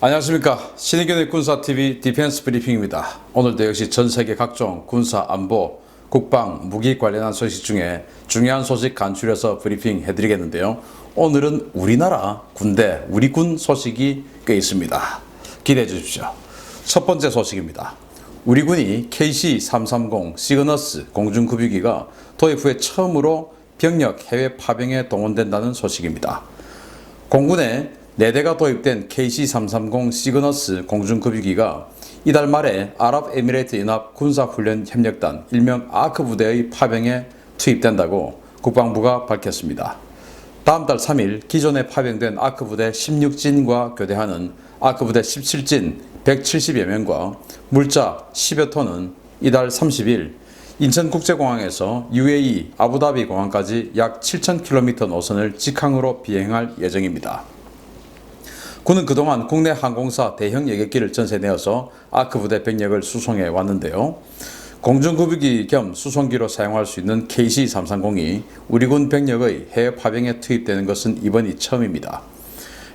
안녕하십니까. 신의균의 군사TV 디펜스 브리핑입니다. 오늘도 역시 전세계 각종 군사 안보, 국방, 무기 관련한 소식 중에 중요한 소식 간추려서 브리핑 해드리겠는데요. 오늘은 우리나라 군대, 우리 군 소식이 꽤 있습니다. 기대해 주십시오. 첫 번째 소식입니다. 우리 군이 KC-330 시그너스 공중급유기가 도입 후에 처음으로 병력 해외 파병에 동원된다는 소식입니다. 공군에 4대가 도입된 KC-330 시그너스 공중급유기가 이달 말에 아랍에미레이트 연합 군사훈련협력단 일명 아크 부대의 파병에 투입된다고 국방부가 밝혔습니다. 다음 달 3일 기존에 파병된 아크 부대 16진과 교대하는 아크 부대 17진 170여 명과 물자 10여 톤은 이달 30일 인천국제공항에서 UAE 아부다비 공항까지 약 7,000km 노선을 직항으로 비행할 예정입니다. 군은 그동안 국내 항공사 대형 여객기를 전세내어서 아크 부대 병력을 수송해 왔는데요. 공중급유기 겸 수송기로 사용할 수 있는 KC-330이 우리 군 병력의 해외 파병에 투입되는 것은 이번이 처음입니다.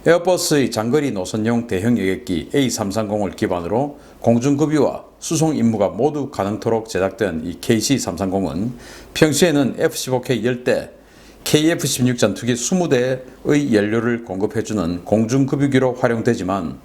에어버스의 장거리 노선용 대형 여객기 A330을 기반으로 공중급유와 수송 임무가 모두 가능토록 제작된 이 KC-330은 평시에는 F-15K 10대, KF-16 전투기 20대의 연료를 공급해주는 공중급유기로 활용되지만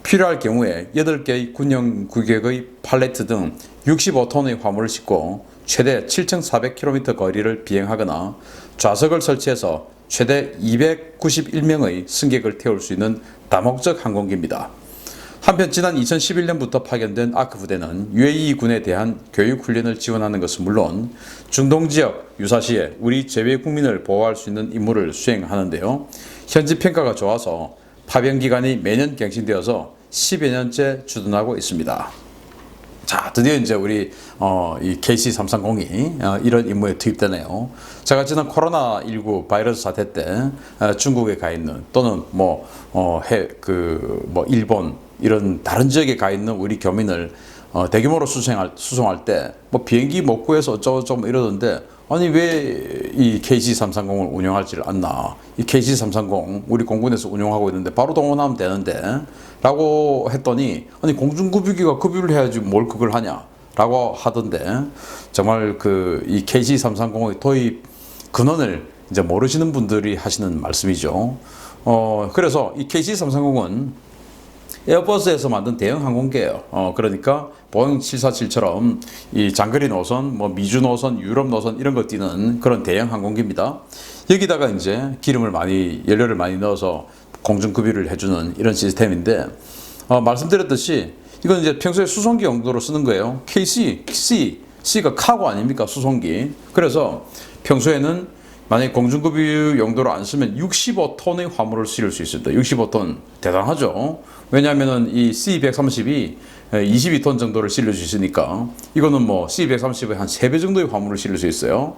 필요할 경우에 8개의 군용 규격의 팔레트 등 65톤의 화물을 싣고 최대 7,400km 거리를 비행하거나 좌석을 설치해서 최대 291명의 승객을 태울 수 있는 다목적 항공기입니다. 한편 지난 2011년부터 파견된 아크 부대는 UAE 군에 대한 교육 훈련을 지원하는 것은 물론 중동 지역 유사시에 우리 제외 국민을 보호할 수 있는 임무를 수행하는데요. 현지 평가가 좋아서 파병 기간이 매년 갱신되어서 10여 년째 주둔하고 있습니다. 자, 드디어 이제 우리 이 KC-330이 이런 임무에 투입되네요. 제가 지난 코로나19 바이러스 사태 때 중국에 가 있는 또는 일본 이런 다른 지역에 가 있는 우리 교민을 대규모로 수송할 때 비행기 못 구해서 어쩌고저쩌고 이러던데 아니 왜 이 KC-330을 운영하지를 않나. 이 KC-330 우리 공군에서 운영하고 있는데 바로 동원하면 되는데 라고 했더니 아니 공중급유기가 급유를 해야지 뭘 그걸 하냐 라고 하던데 정말 이 KC-330의 도입 근원을 이제 모르시는 분들이 하시는 말씀이죠. 그래서 이 KC-330은 에어버스에서 만든 대형 항공기예요. 그러니까 보잉 747처럼 이 장거리 노선, 미주 노선, 유럽 노선 이런 거 뛰는 그런 대형 항공기입니다. 여기다가 이제 연료를 많이 넣어서 공중급유를 해주는 이런 시스템인데 말씀드렸듯이 이건 이제 평소에 수송기 용도로 쓰는 거예요. C가 카고 아닙니까? 수송기. 그래서 평소에는 만약에 공중급유 용도로 안 쓰면 65톤의 화물을 실을 수 있습니다. 65톤 대단하죠. 왜냐하면 이 C130이 22톤 정도를 실을 수 있으니까 이거는 C130의 한 3배 정도의 화물을 실을 수 있어요.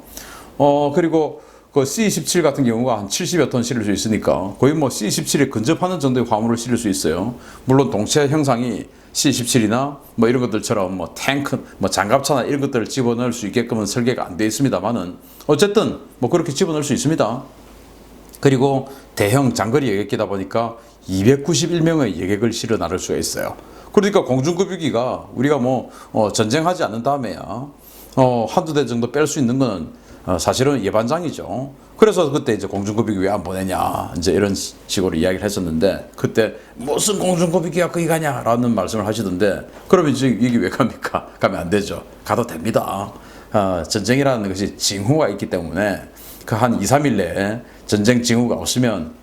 그리고 그 C17 같은 경우가 한 70여 톤 실을 수 있으니까 거의 C17에 근접하는 정도의 화물을 실을 수 있어요. 물론 동체 형상이 C17이나 이런 것들처럼 탱크, 장갑차나 이런 것들을 집어넣을 수 있게끔은 설계가 안 되어 있습니다만은 어쨌든 그렇게 집어넣을 수 있습니다. 그리고 대형 장거리 여객기다 보니까 291명의 여객을 실어 나를 수가 있어요. 그러니까 공중급유기가 우리가 전쟁하지 않는 다음에야 한두 대 정도 뺄 수 있는 거는 사실은 예반장이죠. 그래서 그때 이제 공중급유기 왜 안 보내냐 이제 이런 식으로 이야기를 했었는데 그때 무슨 공중급유기가 거기 가냐라는 말씀을 하시던데 그러면 이제 이게 왜 갑니까? 가면 안 되죠. 가도 됩니다. 전쟁이라는 것이 징후가 있기 때문에 그 한 2, 3일 내에 전쟁 징후가 없으면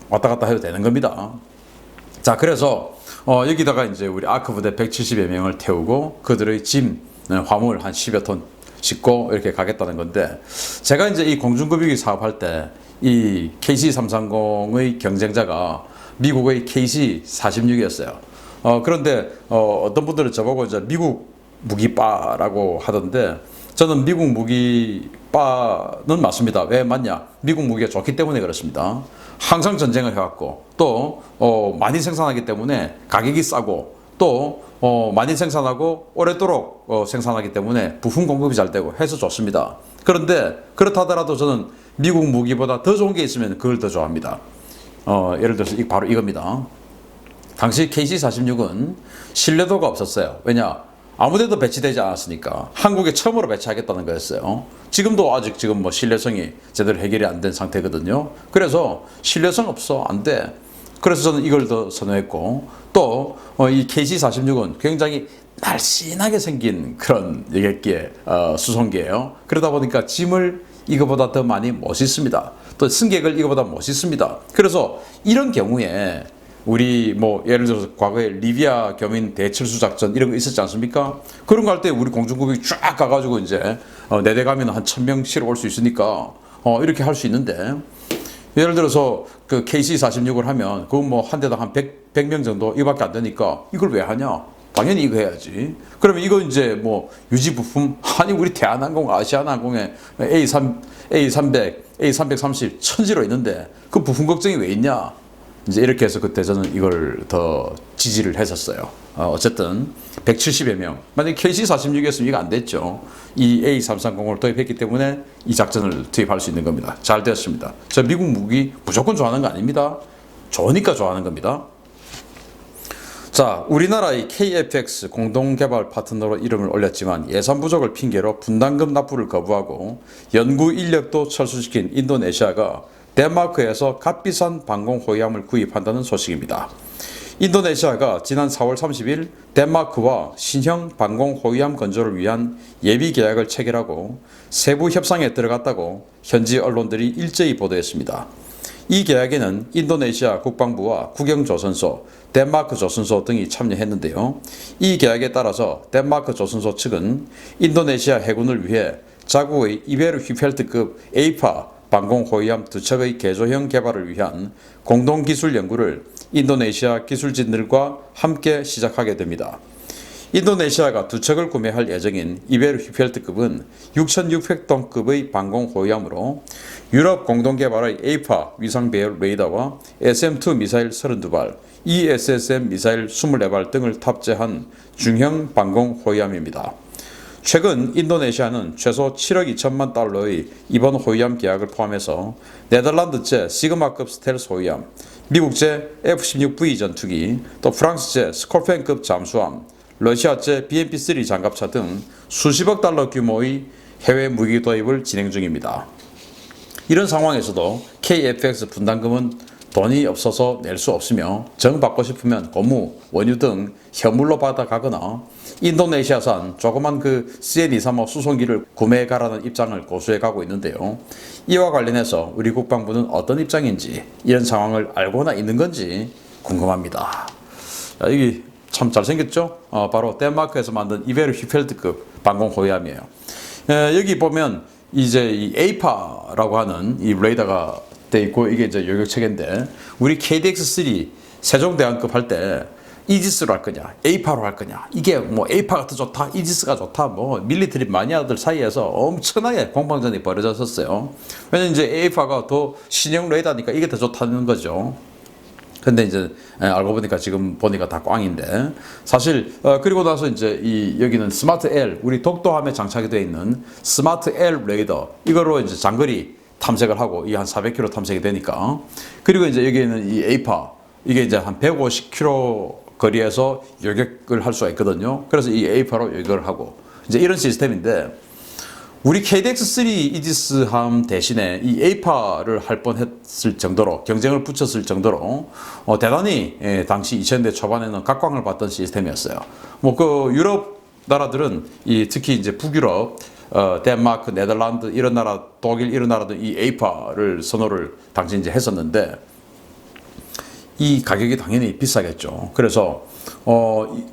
왔다 갔다 해도 되는 겁니다. 자, 그래서 여기다가 이제 우리 아크 부대 170여 명을 태우고 그들의 짐, 화물 한 10여 톤 싣고 이렇게 가겠다는 건데 제가 이제 이 공중급유기 사업할 때 이 KC-330의 경쟁자가 미국의 KC-46이었어요. 그런데 어떤 분들은 저보고 이제 미국 무기빠라고 하던데 저는 미국 무기빠는 맞습니다. 왜 맞냐? 미국 무기가 좋기 때문에 그렇습니다. 항상 전쟁을 해왔고 또 많이 생산하기 때문에 가격이 싸고 또 많이 생산하고 오랫도록 생산하기 때문에 부품 공급이 잘 되고 해서 좋습니다. 그런데 그렇다 하더라도 저는 미국 무기보다 더 좋은 게 있으면 그걸 더 좋아합니다. 예를 들어서 바로 이겁니다. 당시 KC-46은 신뢰도가 없었어요. 왜냐? 아무데도 배치되지 않았으니까 한국에 처음으로 배치하겠다는 거였어요. 지금도 아직 지금 뭐 신뢰성이 제대로 해결이 안 된 상태거든요. 그래서 신뢰성 없어, 안 돼. 그래서 저는 이걸 더 선호했고, 또 이 KC-46은 굉장히 날씬하게 생긴 그런 여객기의 수송기예요. 그러다 보니까 짐을 이거보다 더 많이 멋있습니다. 또 승객을 이거보다 멋있습니다. 그래서 이런 경우에 우리 뭐 예를 들어서 과거에 리비아 교민 대철수 작전 이런 거 있었지 않습니까? 그런 거 할 때 우리 공중국이 쫙 가가지고 이제 네 대 가면 한 1000명씩 올 수 있으니까 이렇게 할 수 있는데, 예를 들어서 그 KC-46을 하면 그건 뭐 한 대당 한 100명 정도 이밖에 안 되니까 이걸 왜 하냐? 당연히 이거 해야지. 그러면 이거 이제 뭐 유지 부품, 아니 우리 대한항공, 아시아나항공에 A300, A330 천지로 있는데 그 부품 걱정이 왜 있냐? 이제 이렇게 해서 그때 저는 이걸 더 지지를 했었어요. 어쨌든 170여 명. 만약에 KC-46이었으면 이거 안 됐죠. 이 A330을 도입했기 때문에 이 작전을 투입할 수 있는 겁니다. 잘 되었습니다. 저 미국 무기 무조건 좋아하는 거 아닙니다. 좋으니까 좋아하는 겁니다. 자, 우리나라의 KFX 공동개발 파트너로 이름을 올렸지만 예산 부족을 핑계로 분담금 납부를 거부하고 연구 인력도 철수시킨 인도네시아가 덴마크에서 값비싼 방공 호위함을 구입한다는 소식입니다. 인도네시아가 지난 4월 30일 덴마크와 신형 방공 호위함 건조를 위한 예비 계약을 체결하고 세부 협상에 들어갔다고 현지 언론들이 일제히 보도했습니다. 이 계약에는 인도네시아 국방부와 국영조선소, 덴마크 조선소 등이 참여했는데요. 이 계약에 따라서 덴마크 조선소 측은 인도네시아 해군을 위해 자국의 이베르 휘펠트급 에이파 방공 호위함 2척의 개조형 개발을 위한 공동기술 연구를 인도네시아 기술진들과 함께 시작하게 됩니다. 인도네시아가 2척을 구매할 예정인 이베르 휘펠트급은 6,600톤급의 방공 호위함으로 유럽 공동개발의 에이파 위상 배열 레이더와 SM-2 미사일 32발, ESSM 미사일 24발 등을 탑재한 중형 방공 호위함입니다. 최근 인도네시아는 최소 7억 2천만 달러의 이번 호위함 계약을 포함해서 네덜란드제 시그마급 스텔스 호위함, 미국제 F-16V 전투기, 또 프랑스제 스콜펜급 잠수함, 러시아제 BMP-3 장갑차 등 수십억 달러 규모의 해외 무기 도입을 진행 중입니다. 이런 상황에서도 KFX 분담금은 돈이 없어서 낼 수 없으며 정 받고 싶으면 고무, 원유 등 현물로 받아가거나 인도네시아산 조그만 그 CN-235 수송기를 구매해가라는 입장을 고수해가고 있는데요. 이와 관련해서 우리 국방부는 어떤 입장인지, 이런 상황을 알고나 있는 건지 궁금합니다. 자, 이게 참 잘생겼죠? 바로 덴마크에서 만든 이베르 휘펠트급 방공 호위함이에요. 여기 보면 이제 이 에이파라고 하는 이 레이더가 돼 있고, 이게 이제 요격 체계인데, 우리 KDX-3 세종대왕급 할 때 이지스로 할 거냐, 에이파로 할 거냐, 이게 뭐 에이파가 더 좋다, 이지스가 좋다, 뭐 밀리터리 마니아들 사이에서 엄청나게 공방전이 벌어졌었어요. 왜냐면 이제 에이파가 더 신형 레이더니까 이게 더 좋다는 거죠. 근데 이제 알고 보니까 지금 보니까 다 꽝인데, 사실 그리고 나서 이제 이 여기는 스마트 L, 우리 독도함에 장착이 되어 있는 스마트 L 레이더, 이거로 이제 장거리 탐색을 하고, 이 한 400km 탐색이 되니까, 그리고 이제 여기에는 이 에이파, 이게 이제 한 150km 거리에서 요격을 할 수가 있거든요. 그래서 이 에이파로 요격을 하고, 이제 이런 시스템인데, 우리 KDX-3 이지스함 대신에 이 에이파를 할 뻔했을 정도로, 경쟁을 붙였을 정도로 대단히 당시 2000년대 초반에는 각광을 받던 시스템이었어요. 뭐 그 유럽 나라들은 특히 이제 북유럽, 덴마크, 네덜란드 이런 나라, 독일 이런 나라들 이 에이파를 선호를 당시 이제 했었는데, 이 가격이 당연히 비싸겠죠. 그래서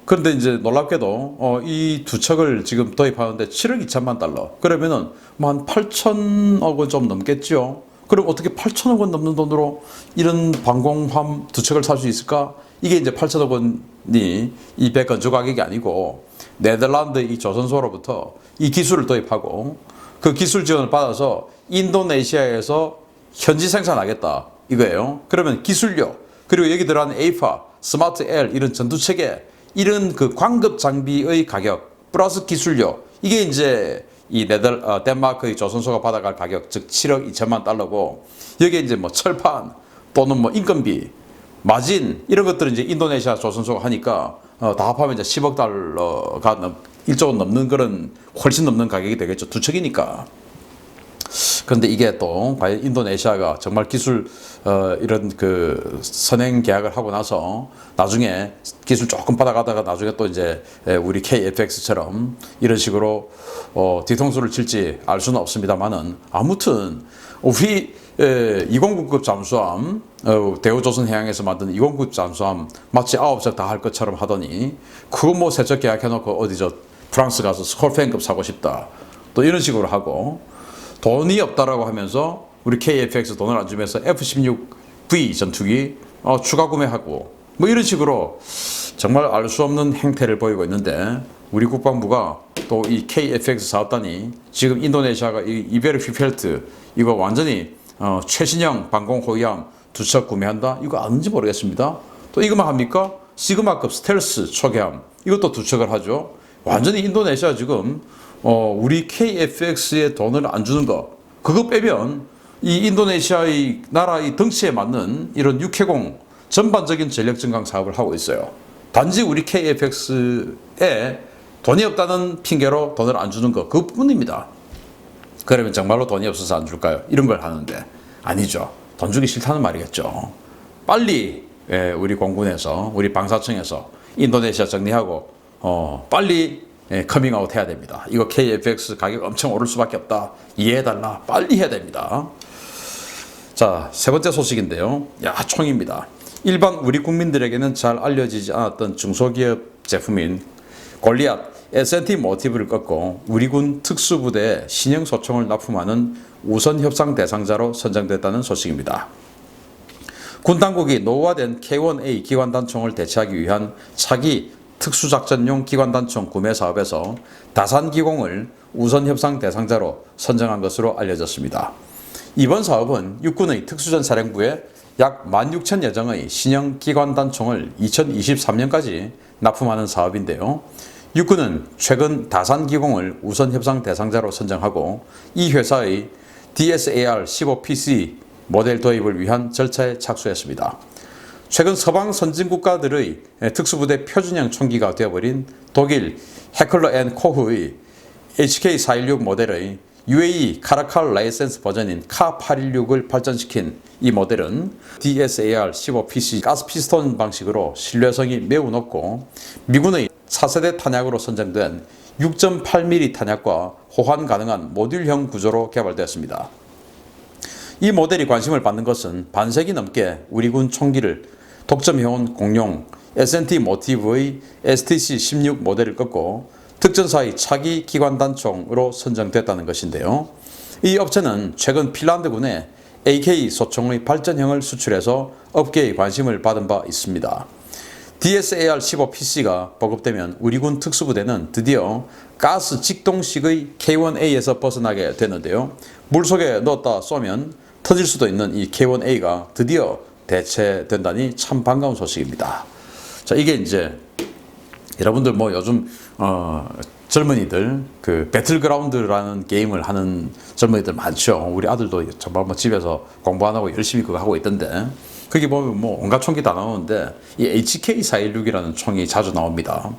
그런데 이제 놀랍게도 이 2척을 지금 도입하는데 7억 2천만 달러. 그러면은 뭐 한 8천억 원 좀 넘겠죠. 그럼 어떻게 8천억 원 넘는 돈으로 이런 방공함 2척을 살 수 있을까? 이게 이제 8천억 원이 이 배 건조 가격이 아니고, 네덜란드 이 조선소로부터 이 기술을 도입하고 그 기술 지원을 받아서 인도네시아에서 현지 생산하겠다 이거예요. 그러면 기술료, 그리고 여기 들어가는 에이파, 스마트 L 이런 전투체계, 이런 그 광급 장비의 가격 플러스 기술료, 이게 이제 이 덴마크의 조선소가 받아갈 가격, 즉 7억 2천만 달러고, 여기에 이제 뭐 철판 또는 뭐 인건비, 마진 이런 것들은 이제 인도네시아 조선소가 하니까 다 합하면 이제 10억 달러가 1조 원 넘는 그런 훨씬 넘는 가격이 되겠죠. 두 척이니까. 그런데 이게 또 과연 인도네시아가 정말 기술 이런 그 선행 계약을 하고 나서 나중에 기술 조금 받아가다가 나중에 또 이제 우리 KFX처럼 이런 식으로 뒤통수를 칠지 알 수는 없습니다만은 아무튼 우리 209급 잠수함 대우조선해양에서 만든 209급 잠수함 마치 9척 다 할 것처럼 하더니 그거 뭐 세척 계약해놓고 어디 저 프랑스 가서 스콜펜급 사고 싶다 또 이런 식으로 하고 돈이 없다라고 하면서 우리 KFX 돈을 안 주면서 F-16V 전투기 추가 구매하고 뭐 이런 식으로 정말 알 수 없는 행태를 보이고 있는데 우리 국방부가 또 이 KFX 사업단이 지금 인도네시아가 이 이베르 휘펠트 이거 완전히 최신형 방공 호위함 2척 구매한다? 이거 아는지 모르겠습니다. 또 이거만 합니까? 시그마급 스텔스 초계함 이것도 2척을 하죠. 완전히 인도네시아 지금 우리 KFX에 돈을 안 주는 거 그거 빼면 이 인도네시아의 나라의 덩치에 맞는 이런 육해공 전반적인 전력 증강 사업을 하고 있어요. 단지 우리 KFX에 돈이 없다는 핑계로 돈을 안 주는 거 그뿐입니다. 그러면 정말로 돈이 없어서 안 줄까요? 이런 걸 하는데 아니죠. 돈 주기 싫다는 말이겠죠. 빨리 우리 공군에서 우리 방사청에서 인도네시아 정리하고 빨리 커밍아웃 해야 됩니다. 이거 KFX 가격 엄청 오를 수밖에 없다. 이해해달라. 빨리 해야 됩니다. 자, 세 번째 소식인데요. 총입니다. 일반 우리 국민들에게는 잘 알려지지 않았던 중소기업 제품인 골리앗 S&T 모티브를 꺾고 우리군 특수부대에 신형 소총을 납품하는 우선 협상 대상자로 선정됐다는 소식입니다. 군 당국이 노후화된 K1A 기관단총을 대체하기 위한 차기 특수작전용 기관단총 구매 사업에서 다산기공을 우선 협상 대상자로 선정한 것으로 알려졌습니다. 이번 사업은 육군의 특수전사령부에 약 16,000 예정의 신형 기관단총을 2023년까지 납품하는 사업인데요. 육군은 최근 다산기공을 우선 협상 대상자로 선정하고 이 회사의 DSAR-15PC 모델 도입을 위한 절차에 착수했습니다. 최근 서방 선진 국가들의 특수부대 표준형 총기가 되어버린 독일 해클러 앤 코흐의 HK416 모델의 UAE 카라칼 라이센스 버전인 카816을 발전시킨 이 모델은 DSAR-15PC 가스 피스톤 방식으로 신뢰성이 매우 높고 미군의 4세대 탄약으로 선정된 6.8mm 탄약과 호환 가능한 모듈형 구조로 개발되었습니다. 이 모델이 관심을 받는 것은 반세기 넘게 우리 군 총기를 독점해온 공룡 S&T 모티브의 STC-16 모델을 꺾고 특전사의 차기 기관단총으로 선정됐다는 것인데요. 이 업체는 최근 핀란드군에 AK 소총의 발전형을 수출해서 업계의 관심을 받은 바 있습니다. DSAR-15PC가 보급되면 우리군 특수부대는 드디어 가스 직동식의 K1A에서 벗어나게 되는데요. 물속에 넣었다 쏘면 터질 수도 있는 이 K1A가 드디어 대체된다니 참 반가운 소식입니다. 자, 이게 이제 여러분들 뭐 요즘 젊은이들 그 배틀그라운드라는 게임을 하는 젊은이들 많죠. 우리 아들도 정말 뭐 집에서 공부 안 하고 열심히 그거 하고 있던데 거기 보면 뭐 온갖 총기 다 나오는데 이 HK416이라는 총이 자주 나옵니다.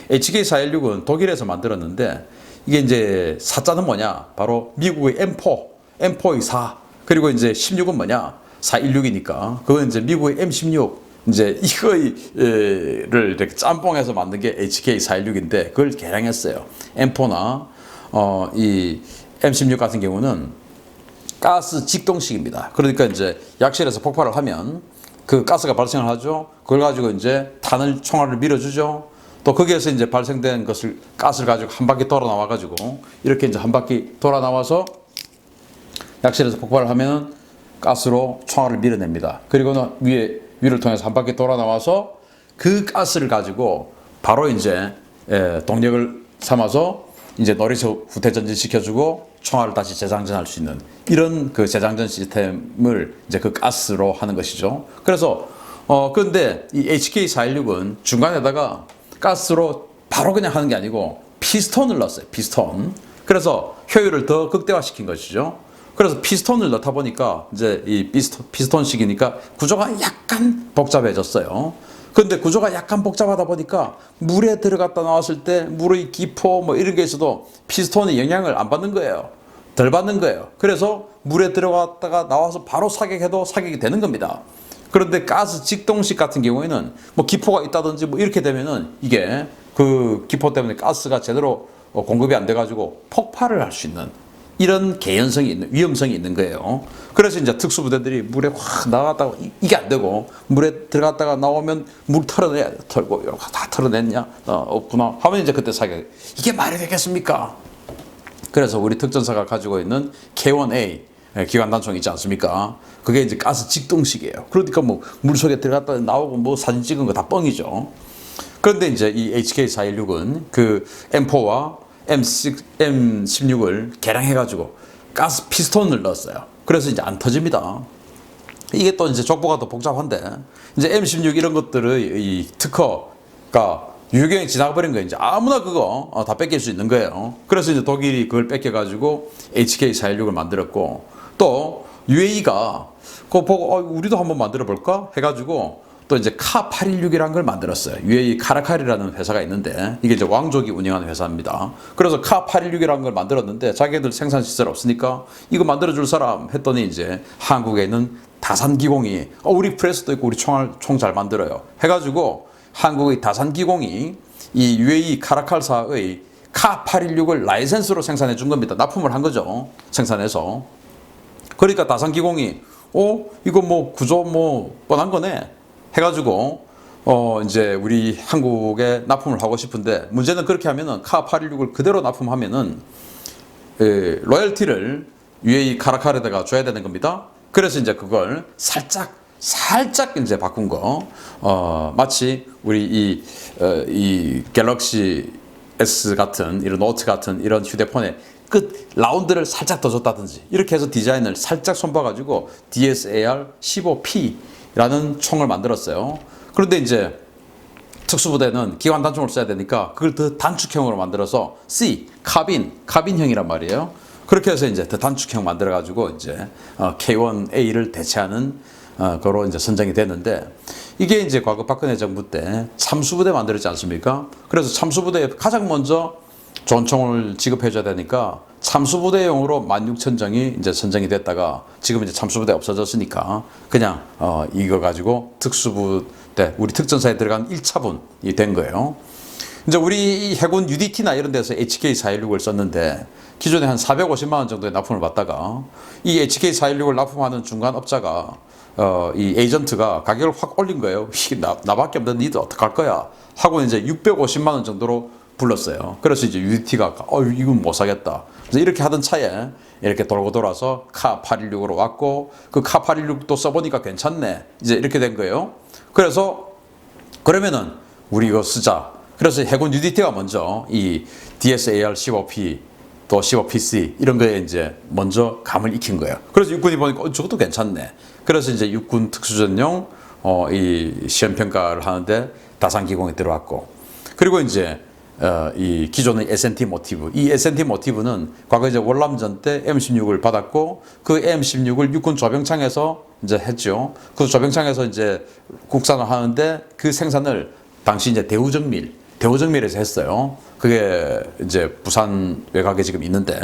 HK416은 독일에서 만들었는데 이게 이제 사자는 뭐냐? 바로 미국의 M4의 4 그리고 이제 16은 뭐냐? 416이니까 그건 이제 미국의 M16 이제 이거를 이렇게 짬뽕해서 만든 게 HK416인데 그걸 개량했어요. M4나 이 M16 같은 경우는 가스 직동식입니다. 그러니까 이제 약실에서 폭발을 하면 그 가스가 발생을 하죠. 그걸 가지고 이제 총알을 밀어주죠. 또 거기에서 이제 발생된 것을 가스를 가지고 한 바퀴 돌아 나와 가지고 이렇게 이제 한 바퀴 돌아 나와서 약실에서 폭발을 하면 가스로 총알을 밀어냅니다. 그리고는 위를 통해서 한 바퀴 돌아 나와서 그 가스를 가지고 바로 이제 동력을 삼아서 이제 노리서 후퇴 전진 시켜주고 총알을 다시 재장전할 수 있는 이런 그 재장전 시스템을 이제 그 가스로 하는 것이죠. 그래서 그런데 이 HK416은 중간에다가 가스로 바로 그냥 하는 게 아니고 피스톤을 넣었어요. 피스톤. 그래서 효율을 더 극대화시킨 것이죠. 그래서 피스톤을 넣다 보니까 이제 이 피스톤식이니까 구조가 약간 복잡해졌어요. 그런데 구조가 약간 복잡하다 보니까 물에 들어갔다 나왔을 때 물의 기포 뭐 이런 게 있어도 피스톤이 영향을 안 받는 거예요. 덜 받는 거예요. 그래서 물에 들어갔다가 나와서 바로 사격해도 사격이 되는 겁니다. 그런데 가스 직동식 같은 경우에는 뭐 기포가 있다든지 뭐 이렇게 되면은 이게 그 기포 때문에 가스가 제대로 공급이 안 돼가지고 폭발을 할 수 있는 이런 개연성이 있는 위험성이 있는 거예요. 그래서 이제 특수부대들이 물에 확 나갔다가 이게 안 되고 물에 들어갔다가 나오면 물 털어내야 돼. 털고 이렇게 다 털어냈냐? 없구나. 하면 이제 그때 사격. 이게 말이 되겠습니까? 그래서 우리 특전사가 가지고 있는 K1A 기관단총 있지 않습니까? 그게 이제 가스 직동식이에요. 그러니까 뭐 물속에 들어갔다 나오고 뭐 사진 찍은 거 다 뻥이죠. 그런데 이제 이 HK416은 그 M4와 M16을 개량해가지고 가스 피스톤을 넣었어요. 그래서 이제 안 터집니다. 이게 또 이제 족보가 더 복잡한데 이제 M16 이런 것들의 이 특허가 유효기간이 지나버린 거예요. 이제 아무나 그거 다 뺏길 수 있는 거예요. 그래서 이제 독일이 그걸 뺏겨가지고 HK416을 만들었고 또 UAE가 그거 보고 우리도 한번 만들어 볼까 해가지고 또 이제 카816이라는 걸 만들었어요. UAE 카라칼이라는 회사가 있는데 이게 이제 왕족이 운영하는 회사입니다. 그래서 카816이라는 걸 만들었는데 자기들 생산 시설 없으니까 이거 만들어줄 사람 했더니 이제 한국에 있는 다산기공이 우리 프레스도 있고 우리 총 잘 만들어요. 해가지고 한국의 다산기공이 이 UAE 카라칼사의 카816을 라이센스로 생산해 준 겁니다. 납품을 한 거죠. 생산해서. 그러니까 다산기공이 이거 뭐 구조 뭐 뻔한 거네 해가지고 이제 우리 한국에 납품을 하고 싶은데 문제는 그렇게 하면은 카816을 그대로 납품하면은 로열티를 UAE 카라칼에다가 줘야 되는 겁니다. 그래서 이제 그걸 살짝 이제 바꾼 거 마치 우리 이 갤럭시 S 같은 이런 노트 같은 이런 휴대폰에 끝 라운드를 살짝 더 줬다든지 이렇게 해서 디자인을 살짝 손봐가지고 DSAR-15P라는 총을 만들었어요. 그런데 이제 특수부대는 기관 단총을 써야 되니까 그걸 더 단축형으로 만들어서 카빈형이란 말이에요. 그렇게 해서 이제 더 단축형 만들어가지고 이제 K1A를 대체하는 거로 이제 선정이 됐는데 이게 이제 과거 박근혜 정부 때 참수부대 만들었지 않습니까? 그래서 참수부대에 가장 먼저 좋은 총을 지급해줘야 되니까 참수부대용으로 16,000정이 이제 선정이 됐다가 지금 이제 참수부대 없어졌으니까 그냥 이거 가지고 특수부대 우리 특전사에 들어간 1차분이 된 거예요. 이제 우리 해군 UDT나 이런 데서 HK416을 썼는데 기존에 한 450만 원 정도의 납품을 받다가 이 HK416을 납품하는 중간 업자가 이 에이전트가 가격을 확 올린 거예요. 나밖에 없는데 니들 어떡할 거야 하고 이제 650만 원 정도로 불렀어요. 그래서 이제 UDT가 이건 못 사겠다. 그래서 이렇게 하던 차에 이렇게 돌고 돌아서 카816으로 왔고 그 카816도 써보니까 괜찮네. 이제 이렇게 된 거예요. 그래서 그러면은 우리 이거 쓰자. 그래서 해군 UDT가 먼저 이 DSAR-15P 또 15PC 이런 거에 이제 먼저 감을 익힌 거예요. 그래서 육군이 보니까 저것도 괜찮네. 그래서 이제 육군 특수전용 이 시험 평가를 하는데 다산기공이 들어왔고 그리고 이제 이 기존의 S&T 모티브 이 S&T 모티브는 과거 이제 월남전 때 M16을 받았고 그 M16을 육군 조병창에서 이제 했죠. 그 조병창에서 이제 국산을 하는데 그 생산을 당시 이제 대우정밀에서 했어요. 그게 이제 부산 외곽에 지금 있는데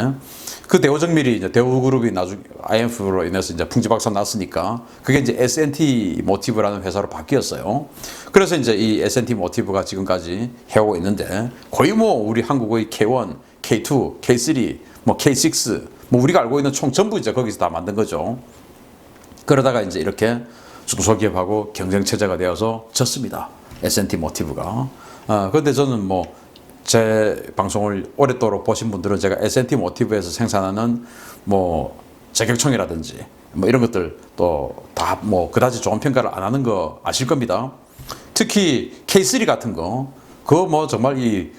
그 대우정밀이 이제 대우그룹이 나중에 IMF로 인해서 이제 풍지박산 났으니까 그게 이제 S&T 모티브라는 회사로 바뀌었어요. 그래서 이제 이 S&T 모티브가 지금까지 해오고 있는데 거의 뭐 우리 한국의 K1, K2, K3, 뭐 K6 뭐 우리가 알고 있는 총 전부 이제 거기서 다 만든 거죠. 그러다가 이제 이렇게 중소기업하고 경쟁 체제가 되어서 졌습니다. S&T 모티브가. 그런데 저는 뭐 제 방송을 오랫도록 보신 분들은 제가 S&T 모티브에서 생산하는 뭐 저격총이라든지 뭐 이런 것들 또 다 뭐 그다지 좋은 평가를 안 하는 거 아실 겁니다. 특히 K3 같은 거 그거 뭐 정말 이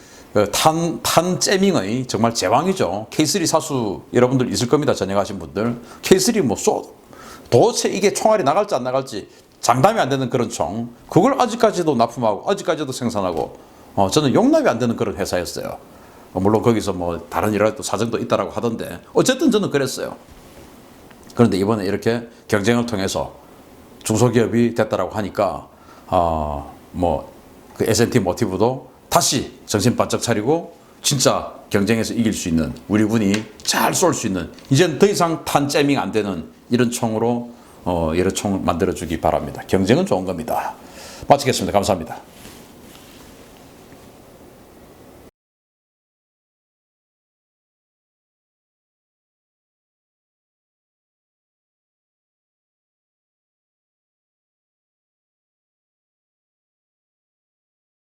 탄 째밍의 정말 제왕이죠. K3 사수 여러분들 있을 겁니다. 전역하신 분들. K3 뭐 도대체 이게 총알이 나갈지 안 나갈지 장담이 안 되는 그런 총. 그걸 아직까지도 납품하고 아직까지도 생산하고 저는 용납이 안 되는 그런 회사였어요. 물론 거기서 뭐 다른 여러 또 사정도 있다라고 하던데 어쨌든 저는 그랬어요. 그런데 이번에 이렇게 경쟁을 통해서 중소기업이 됐다라고 하니까 그 S&T 모티브도 다시 정신 바짝 차리고 진짜 경쟁에서 이길 수 있는 우리 군이 잘 쏠 수 있는 이젠 더 이상 탄재밍 안 되는 이런 총으로 여러 총 만들어주기 바랍니다. 경쟁은 좋은 겁니다. 마치겠습니다. 감사합니다.